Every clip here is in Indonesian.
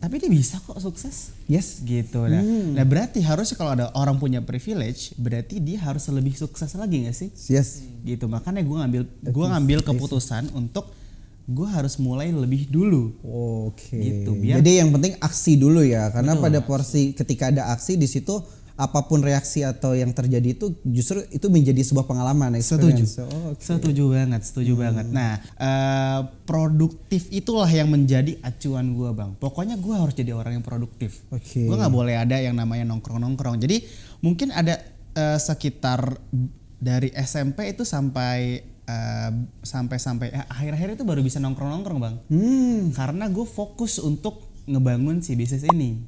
tapi dia bisa kok sukses. Yes. Gitu. Nah berarti harusnya kalau ada orang punya privilege, berarti dia harus lebih sukses lagi nggak sih? Yes. Gitu. Makanya gue ngambil keputusan untuk gue harus mulai lebih dulu. Oke. Gitu, Jadi yang penting aksi dulu ya, karena pada porsi ketika ada aksi di situ apapun reaksi atau yang terjadi itu justru itu menjadi sebuah pengalaman. Setuju. Okay. Setuju banget. Nah, produktif itulah yang menjadi acuan gue bang. Pokoknya gue harus jadi orang yang produktif. Oke. Gue nggak boleh ada yang namanya nongkrong. Jadi mungkin ada sekitar dari SMP itu sampai akhir-akhir itu baru bisa nongkrong bang. Karena gue fokus untuk ngebangun si bisnis ini.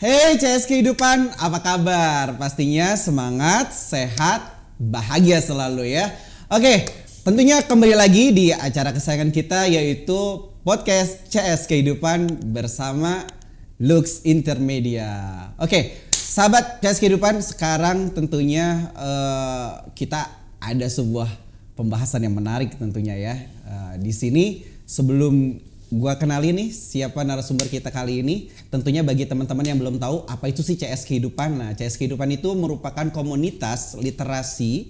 Hey CS Kehidupan, apa kabar? Pastinya semangat, sehat, bahagia selalu ya. Oke, tentunya kembali lagi di acara kesayangan kita yaitu podcast CS Kehidupan bersama Lux Intermedia. Oke, sahabat CS Kehidupan, sekarang tentunya kita ada sebuah pembahasan yang menarik tentunya ya. Di sini sebelum gua kenalin nih siapa narasumber kita kali ini. Tentunya bagi teman-teman yang belum tahu apa itu sih CS Kehidupan. Nah, CS Kehidupan itu merupakan komunitas literasi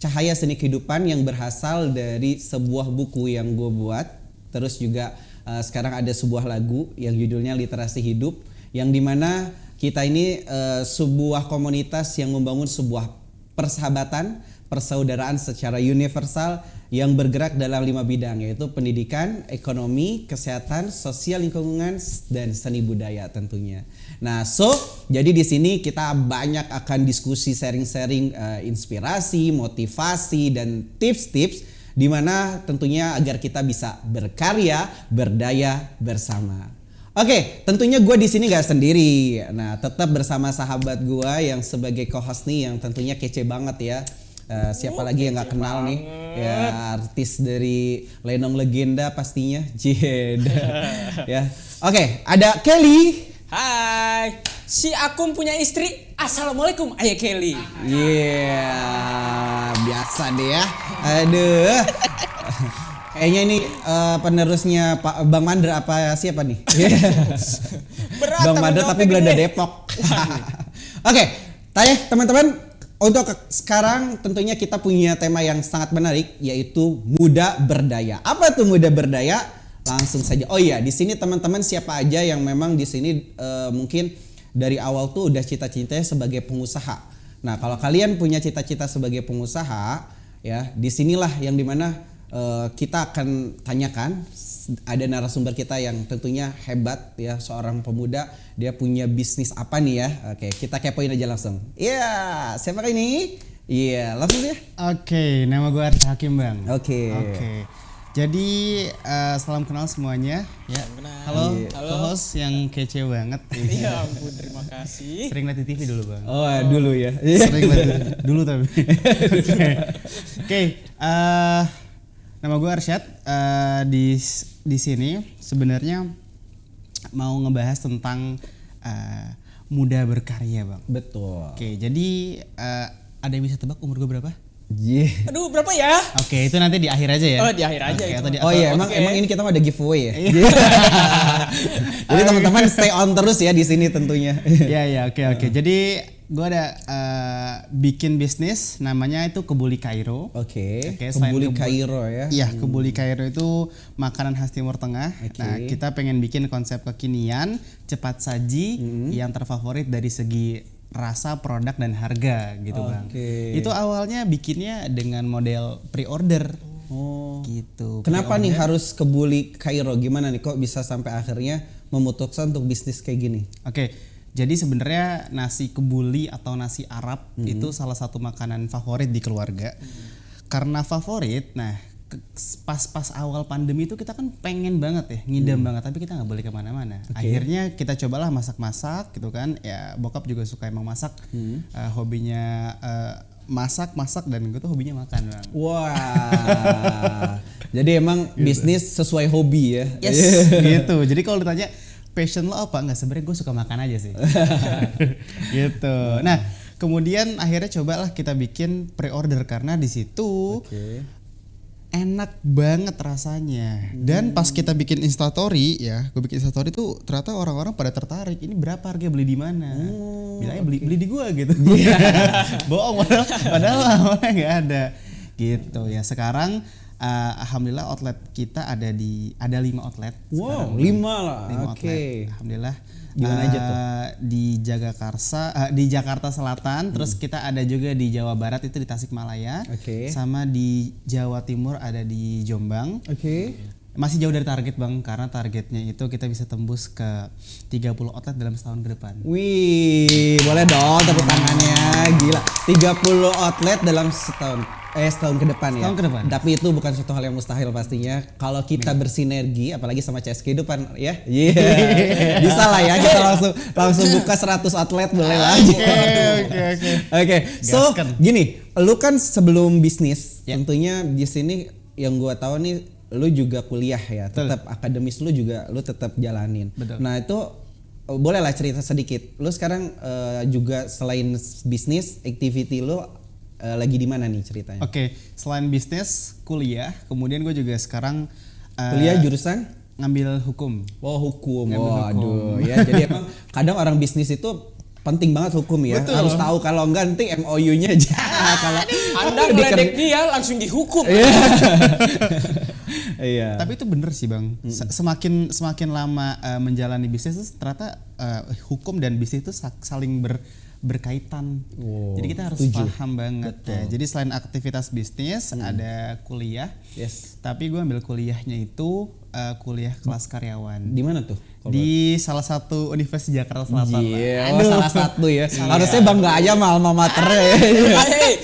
cahaya seni kehidupan yang berasal dari sebuah buku yang gue buat. Terus juga sekarang ada sebuah lagu yang judulnya Literasi Hidup, yang dimana kita ini sebuah komunitas yang membangun sebuah persahabatan, persaudaraan secara universal yang bergerak dalam 5 bidang, yaitu pendidikan, ekonomi, kesehatan, sosial lingkungan, dan seni budaya tentunya. Nah, jadi di sini kita banyak akan diskusi, sharing-sharing inspirasi, motivasi, dan tips-tips di mana tentunya agar kita bisa berkarya, berdaya bersama. Oke, tentunya gue di sini gak sendiri. Nah, tetap bersama sahabat gue yang sebagai co-host nih, yang tentunya kece banget ya. Siapa lagi yang nggak kenal nih ya, artis dari Lenong Legenda pastinya Jeda ya. Oke, ada Kelly. Hai, si Akun punya istri. Assalamualaikum, ayah Kelly. Iya, biasa deh ya. Aduh, kayaknya ini penerusnya Pak Bang Mandra apa siapa nih? Berat, Bang Mandra tapi Belanda Depok. Oke, tanya teman-teman. Untuk sekarang tentunya kita punya tema yang sangat menarik, yaitu muda berdaya. Apa tuh muda berdaya? Langsung saja. Oh iya, di sini teman-teman siapa aja yang memang di sini mungkin dari awal tuh udah cita-citanya sebagai pengusaha. Nah, kalau kalian punya cita-cita sebagai pengusaha, ya disinilah yang dimana kita akan tanyakan. Ada narasumber kita yang tentunya hebat ya, seorang pemuda, dia punya bisnis apa nih ya. Oke, kita kepoin aja langsung. Iya, siapa ini? Iya, langsung ya. Oke, nama gue Arif Hakim bang. Oke. Jadi salam kenal semuanya ya. Halo. Co-host yang kece banget. Iya ampun, terima kasih. Sering lihat di TV dulu bang. Oh, dulu ya. Sering lihat dulu tapi. Oke. Nama gue Arsyad. Di sini sebenarnya mau ngebahas tentang muda berkarya bang. Betul. Oke, jadi ada yang bisa tebak umur gue berapa? Yeah. Aduh, berapa ya? Oke, itu nanti di akhir aja ya. Oh, di akhir aja itu. Oh iya, emang ini kita mau ada giveaway ya. Jadi teman-teman stay on terus ya di sini tentunya. Iya, oke. Jadi gue ada bikin bisnis namanya itu Kebuli Kairo. Oke. Kebuli Kairo ya. Iya, Kebuli Kairo itu makanan khas Timur Tengah. Okay. Nah, kita pengen bikin konsep kekinian, cepat saji yang terfavorit dari segi rasa, produk, dan harga gitu bang. Itu awalnya bikinnya dengan model pre-order. Oh Gitu. Kenapa nih harus Kebuli Kairo? Gimana nih kok bisa sampai akhirnya memutuskan untuk bisnis kayak gini? Oke, jadi sebenarnya nasi kebuli atau nasi Arab itu salah satu makanan favorit di keluarga. Karena favorit, nah pas awal pandemi itu kita kan pengen banget ya, ngidam banget, tapi kita nggak boleh kemana-mana. Akhirnya kita cobalah masak-masak gitu kan. Ya bokap juga suka emang masak, hobinya masak dan gue tuh hobinya makan bang. Wah, jadi emang bisnis sesuai hobi ya? Yes, gitu. Jadi kalau ditanya passion lo apa? Nggak, sebenarnya gue suka makan aja sih. Gitu. Nah, kemudian akhirnya cobalah kita bikin pre-order karena di situ enak banget rasanya. Dan pas kita bikin Instastory ya, gue bikin Instastory tuh ternyata orang-orang pada tertarik. Ini berapa harga, beli di mana? Bilangnya beli di gua gitu. Bohong padahal awalnya nggak ada. Gitu ya. Sekarang alhamdulillah outlet kita ada 5 outlet. Wow, sekarang. 5 lah. 5 outlet. Alhamdulillah. Gimana aja tuh? Di di Jakarta Selatan, terus kita ada juga di Jawa Barat itu di Tasikmalaya. Sama di Jawa Timur ada di Jombang. Masih jauh dari target bang, karena targetnya itu kita bisa tembus ke 30 outlet dalam setahun ke depan. Wih, boleh dong tepuk tangannya, gila. 30 outlet dalam setahun ke depan ya. Setahun ke depan. Tapi itu bukan suatu hal yang mustahil pastinya. Kalau kita bersinergi, apalagi sama CS Kehidupan ya. Bisa lah ya, kita langsung buka 100 outlet boleh lah. Oke. So, gini, lu kan sebelum bisnis, tentunya di sini yang gua tahu nih lu juga kuliah ya, tetap akademis lu juga lu tetap jalanin. Betul. Nah, itu boleh lah cerita sedikit. Lu sekarang juga selain bisnis, activity lu lagi di mana nih ceritanya? Oke, selain bisnis, kuliah, kemudian gue juga sekarang kuliah jurusan ngambil hukum. Oh, hukum. Waduh, ya. Jadi emang kadang orang bisnis itu penting banget hukum ya. Betul. Harus tahu, kalau enggak nanti MOU-nya aja. Kalau Anda ngeledek dia langsung dihukum. Iya. Tapi itu bener sih bang. Semakin lama menjalani bisnis itu ternyata hukum dan bisnis itu saling berkaitan. Jadi kita harus paham banget ya. Jadi selain aktivitas bisnis ada kuliah. Tapi gue ambil kuliahnya itu kuliah kelas karyawan. Di mana tuh? Di salah satu universitas Jakarta Selatan. Salah satu ya. Harusnya bangga aja sama alma maternya ya.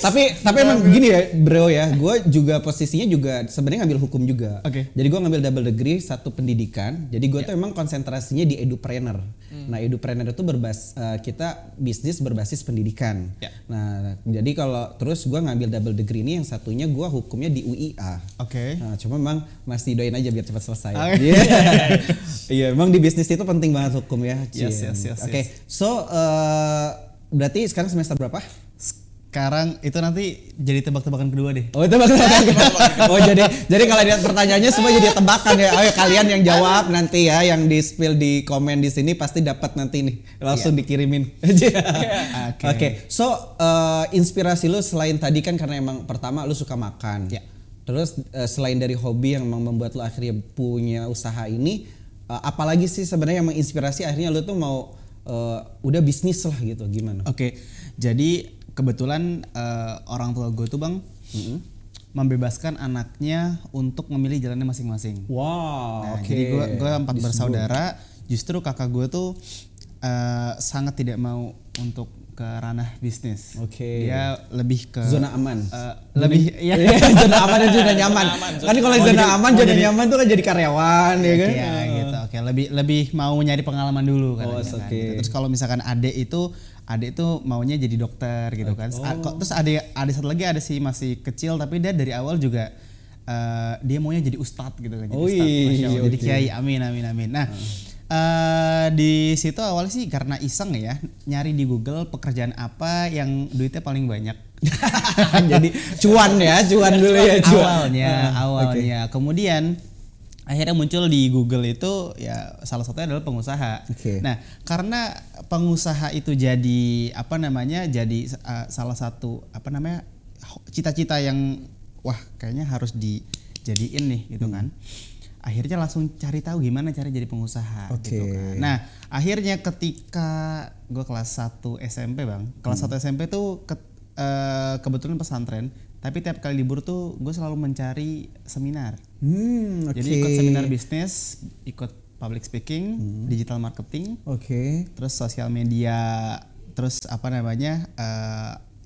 Tapi emang gini ya bro ya, gue juga posisinya juga sebenarnya ngambil hukum juga. Jadi gue ngambil double degree, satu pendidikan. Jadi gue tuh emang konsentrasinya di edupreneur. Nah, edupreneur itu kita bisnis berbasis pendidikan. Nah, jadi kalau terus gue ngambil double degree ini, yang satunya gue hukumnya di UIA. Nah, cuma memang masih doain aja biar cepat selesai. Iya, emang di bisnis itu penting banget hukum ya. So berarti sekarang semester berapa? Sekarang itu nanti jadi tebak-tebakan kedua deh. Oh, tebak-tebakan. Oh, jadi kalau lihat pertanyaannya semua jadi tebakan ya. Ayo kalian yang jawab nanti ya, yang di spill di komen di sini pasti dapat nanti nih. Langsung dikirimin. Oke. So, inspirasi lu selain tadi kan karena emang pertama lu suka makan. Terus selain dari hobi yang memang membuat lu akhirnya punya usaha ini, apalagi sih sebenarnya yang menginspirasi akhirnya lu tuh mau udah bisnis lah gitu, gimana? Jadi kebetulan orang tua gue tuh bang membebaskan anaknya untuk memilih jalannya masing-masing. Jadi gue 4 bersaudara, justru kakak gue tuh sangat tidak mau untuk ke ranah bisnis. Dia lebih ke zona aman. Zona aman dan zona nyaman. Kan kalau zona aman, zona nyaman tuh kan jadi karyawan ya kan. Iya gitu. Lebih mau nyari pengalaman dulu kan. Terus kalau misalkan adik itu maunya jadi dokter gitu kan. Terus ada satu lagi, ada sih masih kecil tapi dia dari awal juga dia maunya jadi ustadz gitu kan. Jadi kiai. Amin. Nah, di situ awalnya sih karena iseng ya, nyari di Google pekerjaan apa yang duitnya paling banyak. Jadi cuan dulu ya. Awalnya. Kemudian akhirnya muncul di Google itu ya salah satunya adalah pengusaha. Nah, karena pengusaha itu jadi salah satu cita-cita yang wah kayaknya harus dijadiin nih gitu kan. Akhirnya langsung cari tahu gimana cara jadi pengusaha gitu kan. Nah, akhirnya ketika gue kelas 1 SMP bang, kelas 1 SMP tuh kebetulan pesantren, tapi tiap kali libur tuh gue selalu mencari seminar. Jadi ikut seminar bisnis, ikut public speaking, digital marketing, Oke. terus sosial media, terus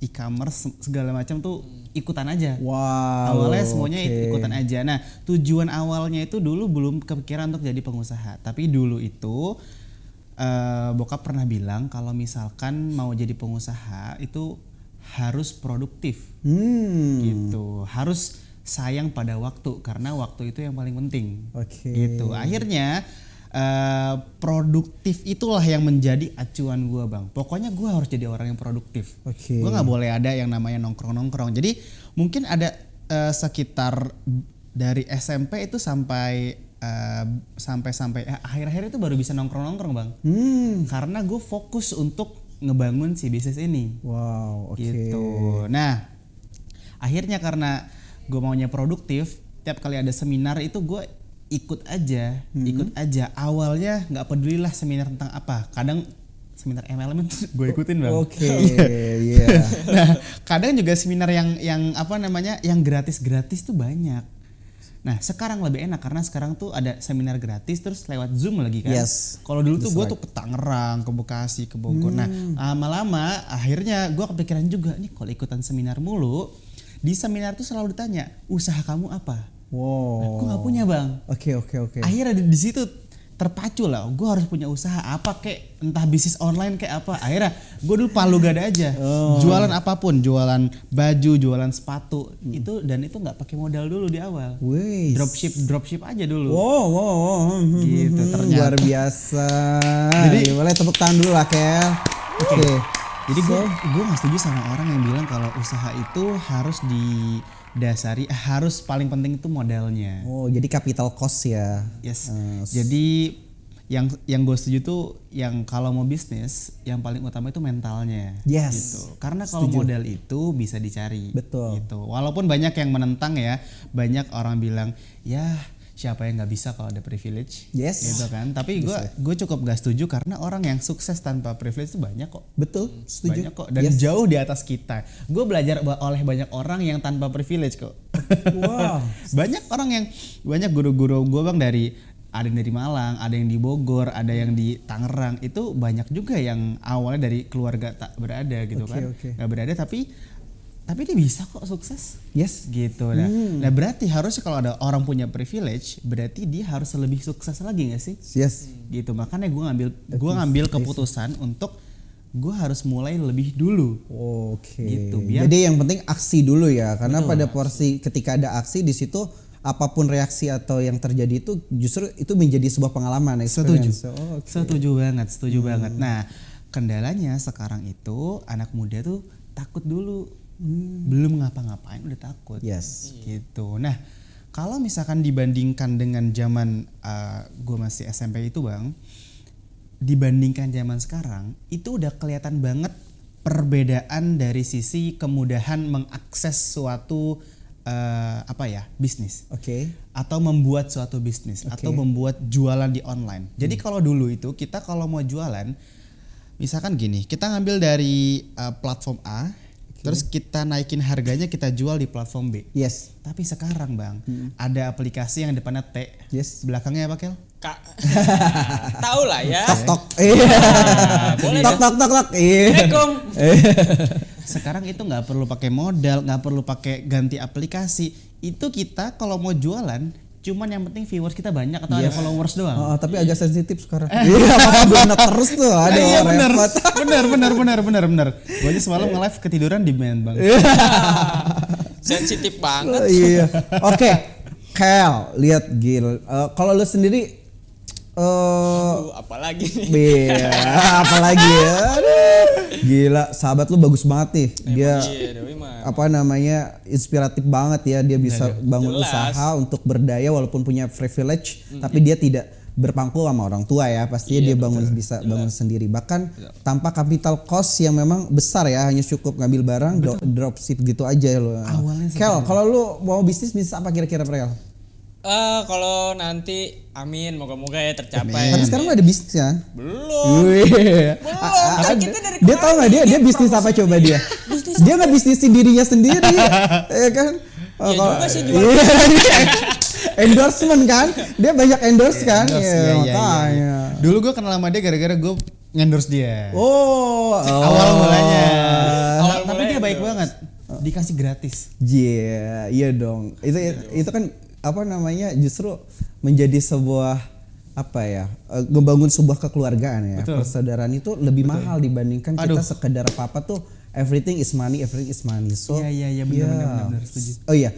e-commerce segala macam tuh ikutan aja. Wow. Awalnya semuanya oke. ikutan aja. Nah, tujuan awalnya itu dulu belum kepikiran untuk jadi pengusaha. Tapi dulu itu bokap pernah bilang kalau misalkan mau jadi pengusaha itu harus produktif. Gitu. Harus sayang pada waktu karena waktu itu yang paling penting. Oke. Gitu. Akhirnya produktif itulah yang menjadi acuan gue, Bang. Pokoknya gue harus jadi orang yang produktif. Oke. Gue nggak boleh ada yang namanya nongkrong-nongkrong. Jadi mungkin ada sekitar dari SMP itu sampai akhir-akhir itu baru bisa nongkrong-nongkrong, Bang. Karena gue fokus untuk ngebangun si bisnis ini. Wow, oke. Gitu. Nah, akhirnya karena gue maunya produktif, tiap kali ada seminar itu gue ikut aja. Awalnya nggak peduli lah seminar tentang apa. Kadang seminar MLM itu gue ikutin, Bang. Oke, iya. Nah, kadang juga seminar yang gratis tuh banyak. Nah, sekarang lebih enak karena sekarang tuh ada seminar gratis terus lewat Zoom lagi kan. Yes. Kalau dulu tuh gue tuh ke Tangerang, ke Bekasi, ke Bogor. Nah, lama-lama akhirnya gue kepikiran juga nih kalau ikutan seminar mulu, di seminar tuh selalu ditanya, "Usaha kamu apa?" Wow. Gue nggak punya, Bang. Oke. Akhirnya di situ terpacu lah, gue harus punya usaha apa kek, entah bisnis online kayak apa. Akhirnya gue dulu palu gada aja, jualan apapun, jualan baju, jualan sepatu itu, dan itu nggak pakai modal dulu di awal. Wih. Dropship aja dulu. Wow. Gitu ternyata. Luar biasa. Jadi- boleh tepuk tangan dulu lah, Kel. Oke. Jadi gue nggak setuju sama orang yang bilang kalau usaha itu harus didasari, harus paling penting itu modalnya. Oh, jadi capital cost ya. Yes. Jadi yang gue setuju tuh yang kalau mau bisnis yang paling utama itu mentalnya. Yes. Gitu. Karena kalau modal itu bisa dicari. Betul. Gitu. Walaupun banyak yang menentang ya, banyak orang bilang ya siapa yang nggak bisa kalau ada privilege. Yes. Gitu kan. Tapi gue cukup gak setuju karena orang yang sukses tanpa privilege itu banyak kok. Betul, setuju. Banyak kok dan jauh di atas kita. Gue belajar oleh banyak orang yang tanpa privilege kok. Wow. banyak guru-guru gue, Bang, ada yang dari Malang, ada yang di Bogor, ada yang di Tangerang. Itu banyak juga yang awalnya dari keluarga tak berada gitu kan. Gak berada tapi dia bisa kok sukses. Yes. Gitu. Nah, berarti harusnya kalau ada orang punya privilege, berarti dia harus lebih sukses lagi gak sih? Yes. Gitu. Makanya gue ngambil keputusan untuk gue harus mulai lebih dulu. Oke. Gitu, biar- Jadi yang penting aksi dulu ya, karena pada porsi ketika ada aksi di situ apapun reaksi atau yang terjadi itu justru itu menjadi sebuah pengalaman. Setuju. Experience. Oh, oke. Setuju banget. Nah, kendalanya sekarang itu anak muda tuh takut dulu. Belum ngapa-ngapain udah takut. Yes. Gitu. Nah, kalau misalkan dibandingkan dengan zaman gue masih SMP itu, Bang, dibandingkan zaman sekarang itu udah kelihatan banget perbedaan dari sisi kemudahan mengakses suatu bisnis. Oke. Atau membuat suatu bisnis atau membuat jualan di online. Jadi kalau dulu itu kita kalau mau jualan, misalkan gini, kita ngambil dari platform A, terus kita naikin harganya, kita jual di platform B. Yes. Tapi sekarang, Bang, ada aplikasi yang depannya T, Yes. belakangnya apa, Kel? Kak, tahu lah ya. Tok. Iya. Boleh Tok. Iya. Assalamualaikum. Sekarang itu nggak perlu pakai modal, nggak perlu pakai ganti aplikasi. Itu kita kalau mau jualan, cuman yang penting viewers kita banyak atau ada followers doang. Oh, tapi agak sensitif sekarang. Iya, maka belum terus tuh. Aduh, Iya benar. repot. Benar. Gue aja semalam nge-live ketiduran di band, Bang. Sensitif Oh, banget. iya. Oke. Kel, lihat Gil. Kalau lu sendiri Apalagi nih. apalagi ya. Aduh. Gila, sahabat lu bagus banget nih. Dia Iya, Dewi mah. inspiratif banget ya. Dia bisa bangun Jelas. usaha untuk berdaya walaupun punya privilege, tapi dia tidak berpangku sama orang tua ya. Pastinya dia bisa bangun sendiri. Bahkan tanpa capital cost yang memang besar ya, hanya cukup ngambil barang, dropship gitu aja lo. Awalnya Kel, kalau lu mau bisnis apa kira-kira, Prel? Kalau nanti amin moga-moga ya tercapai. Kan sekarang lu ada bisnis kan? Belum. Wih. Kan kita dari Dia tahu nggak dia bisnis apa coba dia? Dia nggak bisnisin dirinya sendiri, ya kan? Iya juga sih, jual. endorsement kan? Dia banyak endorse kan? Iya, Makanya. Dulu gue kenal sama dia gara-gara gue ngendorse dia. Awal mulanya. Awal Tapi dia mulanya baik endorse. banget. Dikasih gratis. Iya dong. Itu kan apa namanya? Justru menjadi sebuah apa ya? Ngebangun sebuah kekeluargaan ya. Betul. Persaudaraan itu lebih mahal dibandingkan kita sekedar apa tuh everything is money. So Iya, benar setuju. Oh iya,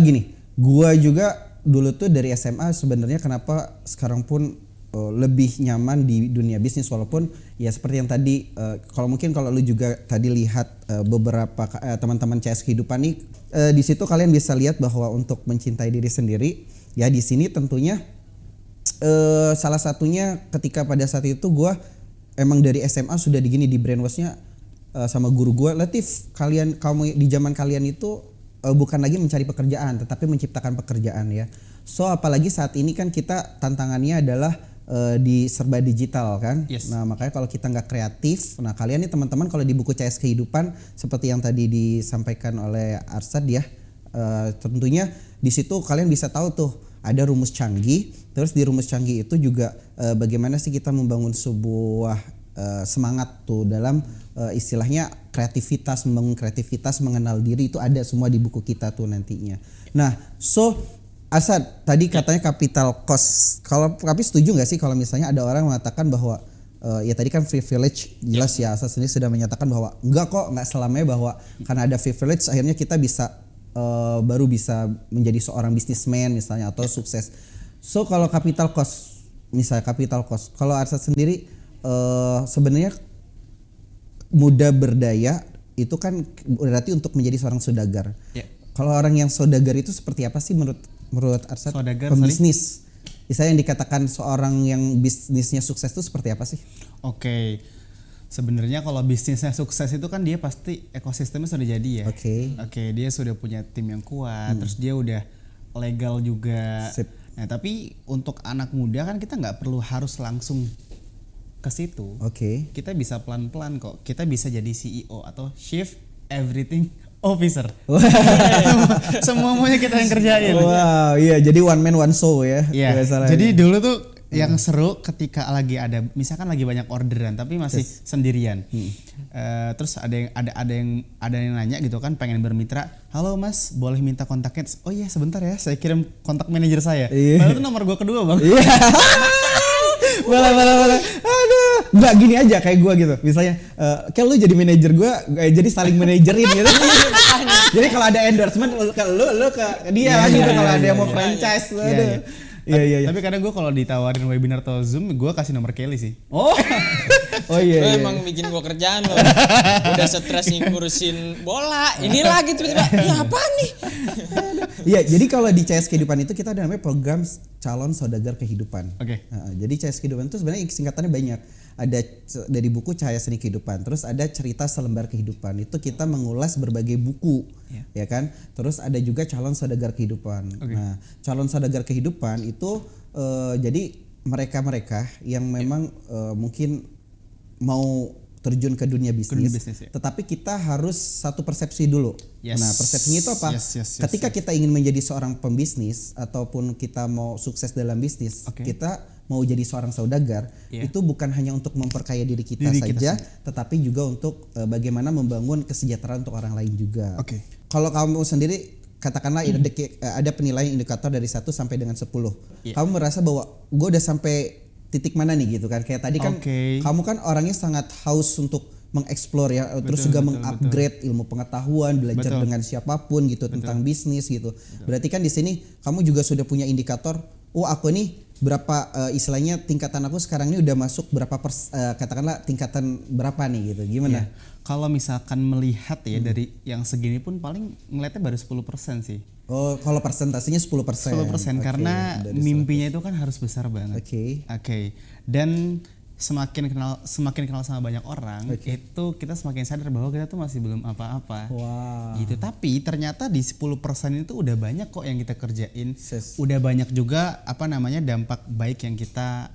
gini, gua juga dulu tuh dari SMA sebenarnya kenapa sekarang pun lebih nyaman di dunia bisnis walaupun ya seperti yang tadi kalau lu juga tadi lihat beberapa teman-teman CS kehidupan nih di situ kalian bisa lihat bahwa untuk mencintai diri sendiri ya di sini tentunya salah satunya ketika pada saat itu gua emang dari SMA sudah di brainwashnya sama guru gua, Latif, kamu di zaman kalian itu bukan lagi mencari pekerjaan tetapi menciptakan pekerjaan ya. So apalagi saat ini kan kita tantangannya adalah di serba digital kan. Yes. Nah makanya kalau kita nggak kreatif, nah kalian nih teman-teman kalau di buku CS Kehidupan seperti yang tadi disampaikan oleh Arsad ya, tentunya di situ kalian bisa tahu tuh ada rumus canggih. Terus di rumus canggih itu juga bagaimana sih kita membangun sebuah semangat tuh dalam istilahnya kreativitas, membangun kreativitas, mengenal diri itu ada semua di buku kita tuh nantinya. Nah, so Asad tadi katanya capital cost. Kalau tapi setuju nggak sih kalau misalnya ada orang mengatakan bahwa ya tadi kan privilege jelas ya Asad sendiri sudah menyatakan bahwa enggak kok, nggak selamanya bahwa karena ada privilege akhirnya kita bisa baru bisa menjadi seorang businessman misalnya atau sukses. So kalau capital cost, kalau Asad sendiri sebenarnya muda berdaya itu kan berarti untuk menjadi seorang saudagar. Yeah. Kalau orang yang saudagar itu seperti apa sih menurut Arsad? Saudagar, pembisnis. Misalnya yang dikatakan seorang yang bisnisnya sukses itu seperti apa sih? Oke. Sebenarnya kalau bisnisnya sukses itu kan dia pasti ekosistemnya sudah jadi ya. Oke, dia sudah punya tim yang kuat, terus dia udah legal juga. Sip. Nah, tapi untuk anak muda kan kita nggak perlu harus langsung ke situ. Kita bisa pelan-pelan kok. Kita bisa jadi CEO atau Chief Everything Officer. Semuanya kita yang kerjain. Wow, iya jadi one man one show ya. Iya. Jadi dulu tuh yang seru ketika lagi ada misalkan lagi banyak orderan tapi masih sendirian. Terus ada yang nanya gitu kan pengen bermitra. Halo Mas, boleh minta kontaknya? Oh iya sebentar ya, saya kirim kontak manajer saya. Padahal itu nomor gua kedua, Bang. Iya. Malah. Aduh. Enggak gini aja kayak gua gitu. Misalnya kayak lu jadi manajer gua, jadi saling manajerin gitu. Jadi kalau ada endorsement lu ke dia gitu kalau ada yang mau franchise. Iya. Tapi kadang gue kalau ditawarin webinar atau Zoom, gue kasih nomor Kelly sih. Oh iya. Lo emang bikin gue kerjaan lo. Udah stres nih ngurusin bola. Ini lagi tiba-tiba, ya apa nih? Iya, jadi kalau di CS Kehidupan itu kita ada namanya program calon saudagar kehidupan. Oke. Jadi CS Kehidupan itu sebenarnya singkatannya banyak. Ada dari buku Cahaya Seni Kehidupan, terus ada cerita selembar kehidupan. Itu kita mengulas berbagai buku, ya kan? Terus ada juga calon saudagar kehidupan. Nah, calon saudagar kehidupan itu jadi mereka-mereka yang memang mungkin mau terjun ke dunia bisnis, tetapi kita harus satu persepsi dulu. Nah, persepsinya itu apa? Ketika kita ingin menjadi seorang pembisnis ataupun kita mau sukses dalam bisnis, kita mau jadi seorang saudagar, itu bukan hanya untuk memperkaya diri kita saja, tetapi juga untuk bagaimana membangun kesejahteraan untuk orang lain juga. Kalau kamu sendiri katakanlah ada penilaian indikator dari 1 sampai dengan 10. Kamu merasa bahwa gue udah sampai titik mana nih gitu kan? Kayak tadi kan kamu kan orangnya sangat haus untuk mengeksplor ya, terus juga mengupgrade ilmu pengetahuan, belajar dengan siapapun gitu tentang bisnis gitu. Berarti kan di sini kamu juga sudah punya indikator, oh aku nih berapa istilahnya tingkatan aku sekarang ini udah masuk berapa katakanlah tingkatan berapa nih gitu. Gimana? Kalau misalkan melihat ya dari yang segini pun paling ngeliatnya baru 10% sih. Oh, kalau persentasenya 10%. 10% karena mimpinya itu kan harus besar banget. Dan semakin kenal sama banyak orang, itu kita semakin sadar bahwa kita tuh masih belum apa-apa. Gitu. Tapi ternyata di 10% itu udah banyak kok yang kita kerjain. Udah banyak juga dampak baik yang kita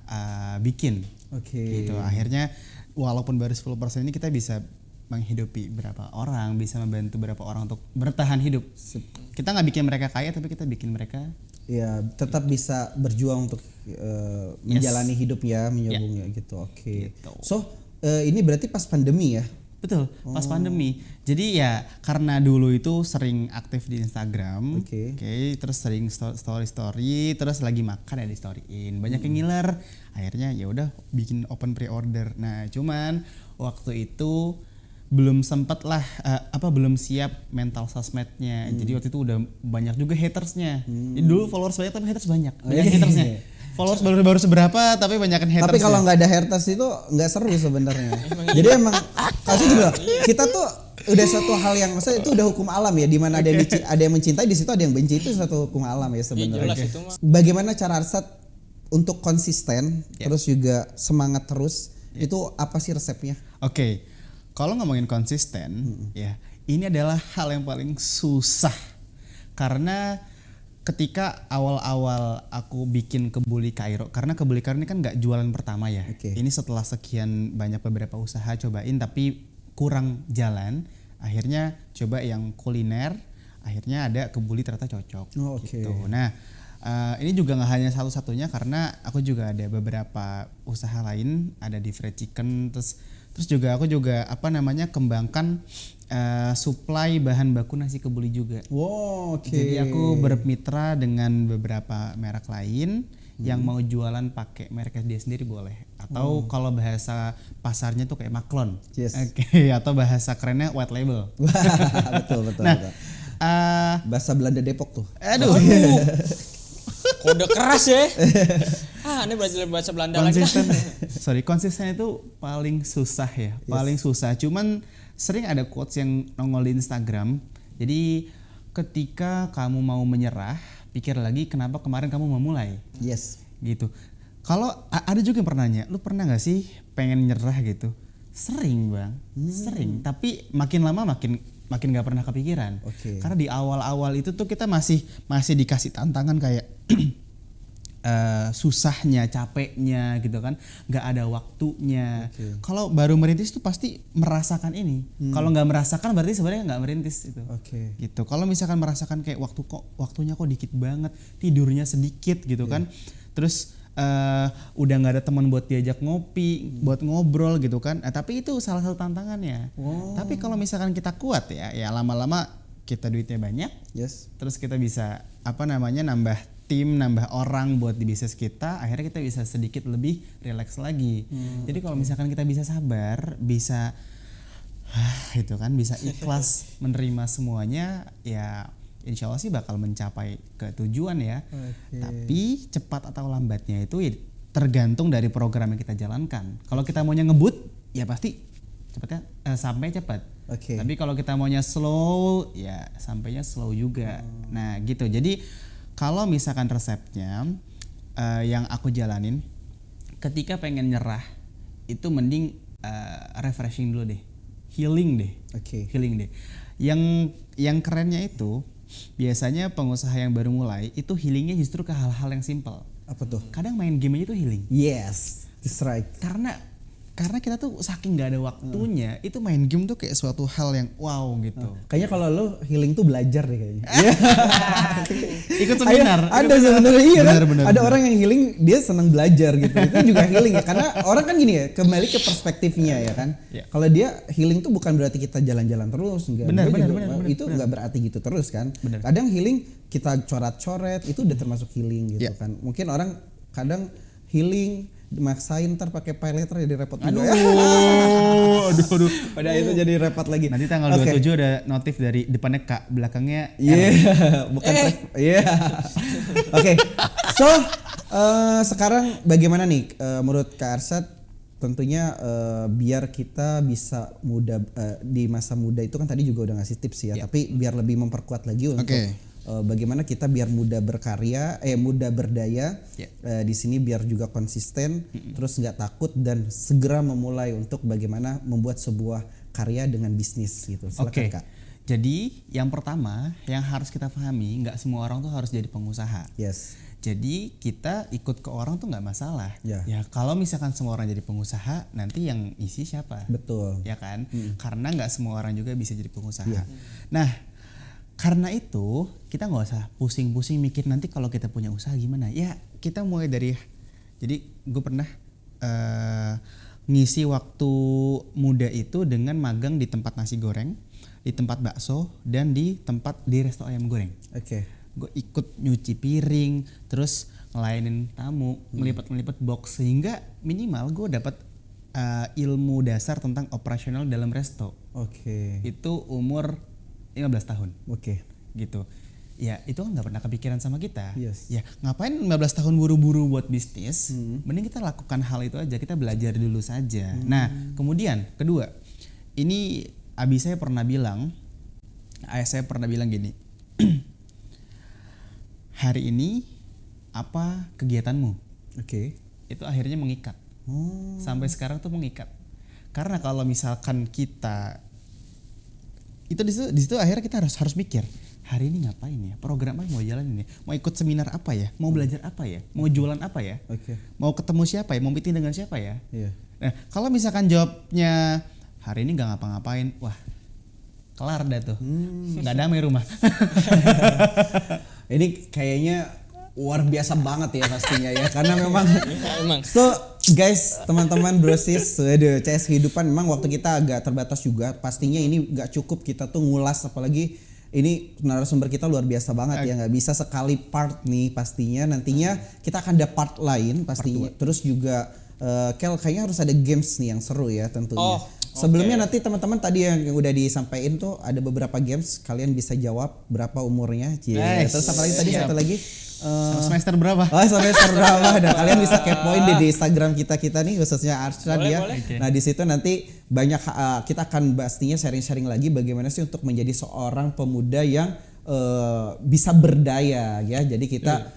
bikin. Gitu. Akhirnya walaupun baru 10% ini kita bisa menghidupi berapa orang, bisa membantu berapa orang untuk bertahan hidup. Kita nggak bikin mereka kaya, tapi kita bikin mereka ya tetap bisa berjuang untuk menjalani hidup ya, menyambungnya gitu. Oke. Gitu. So ini berarti pas pandemi ya? betul pas pandemi. Jadi ya karena dulu itu sering aktif di Instagram, Oke. terus sering story, terus lagi makan ya di storyin, banyak yang ngiler. Akhirnya ya udah bikin open pre-order. Nah cuman waktu itu belum sempet lah belum siap mental sosmednya. Jadi waktu itu udah banyak juga hatersnya. Jadi dulu followers banyak tapi haters banyak hatersnya. Followers baru seberapa tapi banyakan haters. Tapi kalau nggak ada haters itu nggak seru sebenarnya. Jadi emang kasih juga kita tuh udah satu hal yang maksudnya itu udah hukum alam ya, di mana ada yang mencintai, di situ ada yang benci, itu satu hukum alam ya sebenarnya. Bagaimana cara Arsad untuk konsisten terus juga semangat terus itu apa sih resepnya? Oke. Kalau ngomongin konsisten ya, ini adalah hal yang paling susah. Karena ketika awal-awal aku bikin Kebuli Kairo, karena Kebuli Kairo ini kan nggak jualan pertama ya. Ini setelah sekian banyak beberapa usaha cobain tapi kurang jalan, akhirnya coba yang kuliner, akhirnya ada Kebuli ternyata cocok. Gitu. Nah ini juga nggak hanya satu-satunya, karena aku juga ada beberapa usaha lain, ada di fried chicken, terus juga aku juga kembangkan supply bahan baku nasi kebuli juga. Jadi aku bermitra dengan beberapa merek lain yang mau jualan pakai mereknya dia sendiri boleh. Atau kalau bahasa pasarnya tuh kayak maklon. Atau bahasa kerennya white label. betul. Nah, bahasa Belanda Depok tuh. Aduh. Kode keras ya. Ini belajar bahasa Belanda lagi. Konsisten itu paling susah ya, paling susah. Cuman sering ada quotes yang nongol di Instagram. Jadi ketika kamu mau menyerah, pikir lagi kenapa kemarin kamu mau mulai. Gitu. Kalau ada juga yang pernah nanya, lu pernah nggak sih pengen nyerah gitu? Sering bang, sering. Tapi makin lama makin nggak pernah kepikiran. Karena di awal-awal itu tuh kita masih dikasih tantangan kayak susahnya, capeknya gitu kan, nggak ada waktunya. Kalau baru merintis tuh pasti merasakan ini. Kalau nggak merasakan berarti sebenarnya nggak merintis itu. Gitu. Kalau misalkan merasakan kayak waktunya kok dikit banget, tidurnya sedikit gitu kan, terus udah nggak ada teman buat diajak ngopi, buat ngobrol gitu kan. Tapi itu salah satu tantangannya. Tapi kalau misalkan kita kuat ya lama-lama kita duitnya banyak. Terus kita bisa nambah tim, nambah orang buat di bisnis kita, akhirnya kita bisa sedikit lebih relax lagi. Jadi kalau misalkan kita bisa sabar, bisa bisa ikhlas menerima semuanya, ya insya Allah sih bakal mencapai ke tujuan ya. Tapi cepat atau lambatnya itu ya tergantung dari program yang kita jalankan. Kalau kita maunya ngebut, ya pasti cepatnya sampai cepat. Tapi kalau kita maunya slow, ya sampainya slow juga. Nah gitu. Jadi kalau misalkan resepnya yang aku jalanin, ketika pengen nyerah itu mending refreshing dulu deh, healing deh. Yang kerennya itu biasanya pengusaha yang baru mulai itu healingnya justru ke hal-hal yang simple. Apa tuh? Kadang main game aja tuh healing. That's right. Karena kita tuh saking nggak ada waktunya, itu main game tuh kayak suatu hal yang wow gitu. Kayaknya kalau lo healing tuh belajar deh kayaknya. Ikut seminar. Ada sebenarnya iya kan. Bener. Ada orang yang healing dia senang belajar gitu. Itu juga healing ya. Karena orang kan gini ya, kembali ke perspektifnya ya kan. Kalau dia healing tuh bukan berarti kita jalan-jalan terus, enggak. Benar. Itu enggak berarti gitu terus kan. Kadang healing kita coret-coret itu udah termasuk healing gitu kan. Mungkin orang kadang healing dimaksain ntar pakai pay letter jadi repot juga. Aduh. Pada itu jadi repot lagi. Nanti tanggal 27 ada notif dari depannya K, belakangnya bukan Oke. So, sekarang bagaimana nih menurut Kak Arsad, tentunya biar kita bisa di masa muda itu kan tadi juga udah ngasih tips ya, tapi biar lebih memperkuat lagi untuk bagaimana kita biar mudah berkarya, mudah berdaya di sini, biar juga konsisten, terus nggak takut dan segera memulai untuk bagaimana membuat sebuah karya dengan bisnis gitu. Silakan Kak. Jadi yang pertama yang harus kita pahami, nggak semua orang tuh harus jadi pengusaha. Jadi kita ikut ke orang tuh nggak masalah. Ya. Ya kalau misalkan semua orang jadi pengusaha, nanti yang isi siapa? Betul. Ya kan? Karena nggak semua orang juga bisa jadi pengusaha. Nah, karena itu kita nggak usah pusing-pusing mikir nanti kalau kita punya usaha gimana. Ya kita mulai dari, jadi gue pernah ngisi waktu muda itu dengan magang di tempat nasi goreng, di tempat bakso, dan di resto ayam goreng. Oke. Gue ikut nyuci piring, terus ngelayanin tamu, melipet box, sehingga minimal gue dapat ilmu dasar tentang operasional dalam resto. Oke. Itu umur 15 tahun Oke. gitu. Ya itu kan nggak pernah kepikiran sama kita. Yes. Ya ngapain 15 tahun buru-buru buat bisnis? Mending kita lakukan hal itu aja, kita belajar dulu saja. Nah kemudian kedua, ini abi saya pernah bilang, ayah saya pernah bilang gini, hari ini apa kegiatanmu? Oke. Itu akhirnya mengikat. Sampai sekarang tuh mengikat. Karena kalau misalkan kita itu di situ akhirnya kita harus mikir, hari ini ngapain ya? Program apa mau jalan ini? Mau ikut seminar apa ya? Mau belajar apa ya? Mau jualan apa ya? Oke. Mau ketemu siapa ya? Mau meeting dengan siapa ya? Iya. Nah, kalau misalkan jawabnya hari ini nggak ngapa-ngapain, wah kelar dah tuh, nggak damai rumah. Ini kayaknya luar biasa banget ya pastinya ya, karena memang. Emang. So guys, teman-teman brosis, waduh, CS kehidupan memang waktu kita agak terbatas juga. Pastinya ini gak cukup kita tuh ngulas, apalagi ini narasumber kita luar biasa banget ya, nggak bisa sekali part nih pastinya. Nantinya kita akan ada part lain pastinya. Terus juga Kel, kayaknya harus ada games nih yang seru ya tentunya. Sebelumnya nanti teman-teman tadi yang udah disampaikan tuh ada beberapa games, kalian bisa jawab berapa umurnya. Terus apa lagi tadi satu lagi? Semester berapa? Oh semester berapa? Nah kalian bisa kepoin di Instagram kita nih khususnya Arsyad ya. Boleh. Nah di situ nanti banyak kita akan pastinya sharing-sharing lagi bagaimana sih untuk menjadi seorang pemuda yang bisa berdaya ya. Jadi kita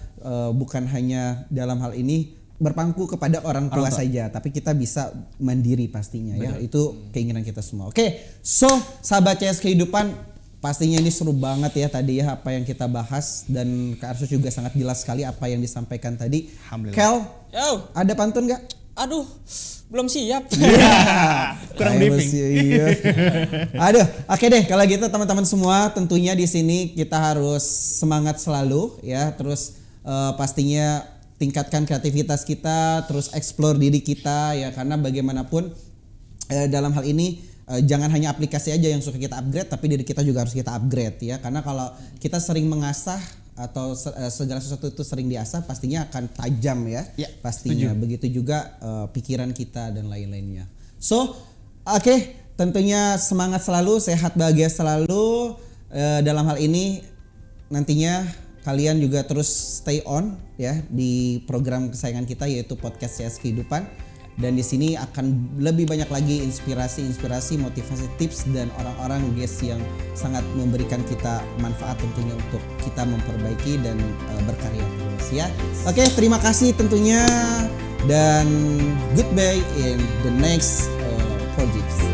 bukan hanya dalam hal ini berpangku kepada orang tua saja, tapi kita bisa mandiri pastinya ya. Itu keinginan kita semua. Oke, so sahabat CS kehidupan, pastinya ini seru banget ya tadi ya apa yang kita bahas, dan Kak Arsyad juga sangat jelas sekali apa yang disampaikan tadi. Alhamdulillah. Kel, Yo, ada pantun gak? aduh, belum siap. Kurang briefing. Iya. Aduh, oke deh kalau gitu teman-teman semua, tentunya di sini kita harus semangat selalu ya, terus pastinya tingkatkan kreativitas kita, terus explore diri kita ya, karena bagaimanapun dalam hal ini jangan hanya aplikasi aja yang suka kita upgrade, tapi diri kita juga harus kita upgrade ya, karena kalau kita sering mengasah atau segala sesuatu itu sering diasah, pastinya akan tajam ya, pastinya. Setuju. Begitu juga pikiran kita dan lain-lainnya. So, oke, tentunya semangat selalu, sehat bahagia selalu. Dalam hal ini nantinya kalian juga terus stay on ya di program kesayangan kita yaitu podcast CS Kehidupan, dan di sini akan lebih banyak lagi inspirasi, motivasi, tips dan orang-orang guys yang sangat memberikan kita manfaat tentunya untuk kita memperbaiki dan berkarya terus ya. Oke, terima kasih tentunya, dan goodbye in the next projects.